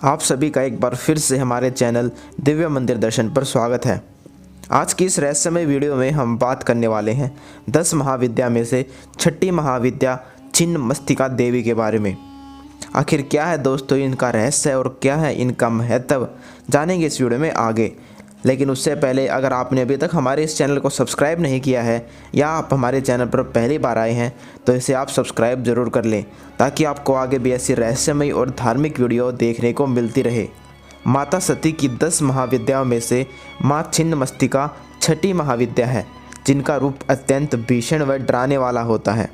आप सभी का एक बार फिर से हमारे चैनल दिव्य मंदिर दर्शन पर स्वागत है। आज की इस रहस्यमय वीडियो में हम बात करने वाले हैं 10 महाविद्या में से छठी महाविद्या छिन्नमस्तिका देवी के बारे में। आखिर क्या है दोस्तों इनका रहस्य और क्या है इनका महत्व, जानेंगे इस वीडियो में आगे। लेकिन उससे पहले अगर आपने अभी तक हमारे इस चैनल को सब्सक्राइब नहीं किया है या आप हमारे चैनल पर पहली बार आए हैं तो इसे आप सब्सक्राइब ज़रूर कर लें, ताकि आपको आगे भी ऐसी रहस्यमयी और धार्मिक वीडियो देखने को मिलती रहे। माता सती की 10 महाविद्याओं में से माँ छिन्नमस्तिका छठी महाविद्या है, जिनका रूप अत्यंत भीषण व डराने वाला होता है।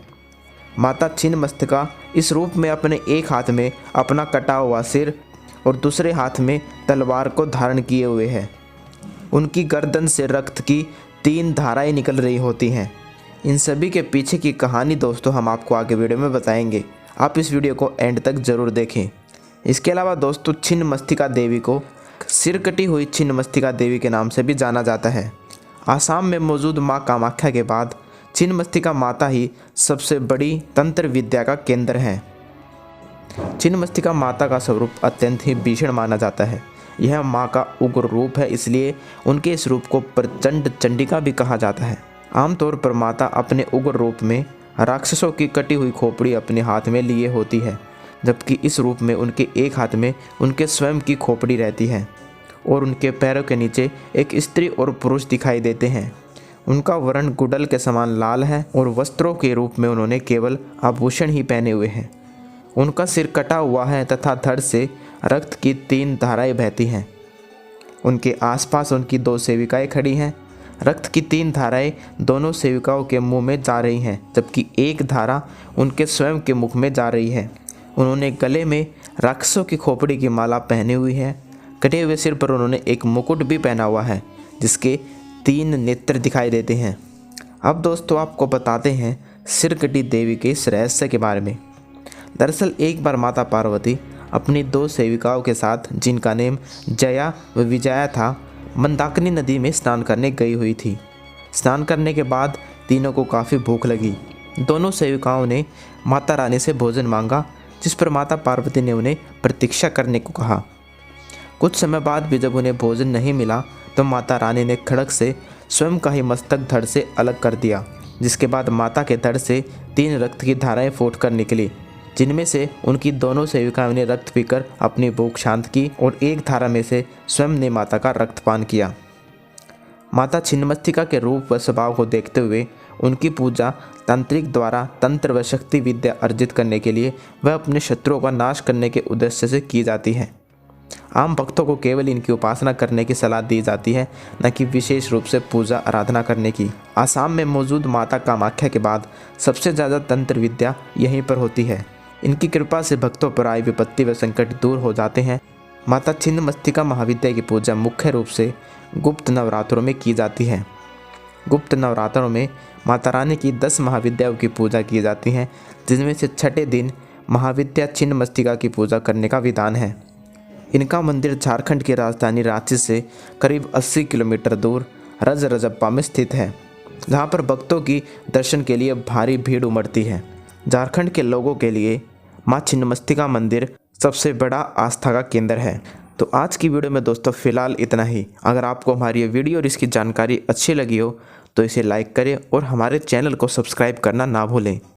माता छिन्नमस्तिका इस रूप में अपने एक हाथ में अपना कटा हुआ सिर और दूसरे हाथ में तलवार को धारण किए हुए है। उनकी गर्दन से रक्त की 3 धाराएं निकल रही होती हैं। इन सभी के पीछे की कहानी दोस्तों हम आपको आगे वीडियो में बताएंगे, आप इस वीडियो को एंड तक ज़रूर देखें। इसके अलावा दोस्तों छिन्नमस्तिका देवी को सिर कटी हुई छिन्नमस्तिका देवी के नाम से भी जाना जाता है। आसाम में मौजूद माँ कामाख्या के बाद छिन्नमस्तिका माता ही सबसे बड़ी तंत्र विद्या का केंद्र है। छिन्नमस्तिका माता का स्वरूप अत्यंत ही भीषण माना जाता है। यह माँ का उग्र रूप है, इसलिए उनके इस रूप को प्रचंड चंडिका भी कहा जाता है। आमतौर पर माता अपने उग्र रूप में राक्षसों की कटी हुई खोपड़ी अपने हाथ में लिए होती है, जबकि इस रूप में उनके एक हाथ में उनके स्वयं की खोपड़ी रहती है और उनके पैरों के नीचे एक स्त्री और पुरुष दिखाई देते हैं। उनका वर्ण गुडल के समान लाल है और वस्त्रों के रूप में उन्होंने केवल आभूषण ही पहने हुए हैं। उनका सिर कटा हुआ है तथा धड़ से रक्त की 3 धाराएं बहती हैं। उनके आसपास उनकी 2 सेविकाएं खड़ी हैं। रक्त की 3 धाराएं दोनों सेविकाओं के मुंह में जा रही हैं, जबकि एक धारा उनके स्वयं के मुख में जा रही है। उन्होंने गले में राक्षसों की खोपड़ी की माला पहनी हुई है। कटे हुए सिर पर उन्होंने एक मुकुट भी पहना हुआ है, जिसके 3 नेत्र दिखाई देते हैं। अब दोस्तों आपको बताते हैं सिरकटी देवी के इस रहस्य के बारे में। दरअसल एक बार माता पार्वती अपनी 2 सेविकाओं के साथ, जिनका नेम जया व विजया था, मंदाकिनी नदी में स्नान करने गई हुई थी। स्नान करने के बाद तीनों को काफ़ी भूख लगी। दोनों सेविकाओं ने माता रानी से भोजन मांगा, जिस पर माता पार्वती ने उन्हें प्रतीक्षा करने को कहा। कुछ समय बाद भी जब उन्हें भोजन नहीं मिला तो माता रानी ने खड़ग से स्वयं का ही मस्तक धड़ से अलग कर दिया, जिसके बाद माता के धड़ से 3 रक्त की धाराएं फूटकर निकली, जिनमें से उनकी दोनों सेविकाओं ने रक्त पीकर अपनी भूख शांत की और एक धारा में से स्वयं ने माता का रक्तपान किया। माता छिन्नमस्तिका के रूप व स्वभाव को देखते हुए उनकी पूजा तांत्रिक द्वारा तंत्र व शक्ति विद्या अर्जित करने के लिए वह अपने शत्रुओं का नाश करने के उद्देश्य से की जाती है। आम भक्तों को केवल इनकी उपासना करने की सलाह दी जाती है, न कि विशेष रूप से पूजा आराधना करने की। आसाम में मौजूद माता कामाख्या के बाद सबसे ज़्यादा तंत्र विद्या यहीं पर होती है। इनकी कृपा से भक्तों पर आई विपत्ति व संकट दूर हो जाते हैं। माता छिन्नमस्तिका महाविद्या की पूजा मुख्य रूप से गुप्त नवरात्रों में की जाती है। गुप्त नवरात्रों में माता रानी की 10 महाविद्याओं की पूजा की जाती है, जिनमें से छठे दिन महाविद्या छिन्नमस्तिका की पूजा करने का विधान है। इनका मंदिर झारखंड की राजधानी रांची से करीब 80 किलोमीटर दूर रजरप्पा में स्थित है, जहाँ पर भक्तों की दर्शन के लिए भारी भीड़ उमड़ती है। झारखंड के लोगों के लिए माँ छिन्नमस्तिका मंदिर सबसे बड़ा आस्था का केंद्र है। तो आज की वीडियो में दोस्तों फ़िलहाल इतना ही। अगर आपको हमारी ये वीडियो और इसकी जानकारी अच्छी लगी हो तो इसे लाइक करें और हमारे चैनल को सब्सक्राइब करना ना भूलें।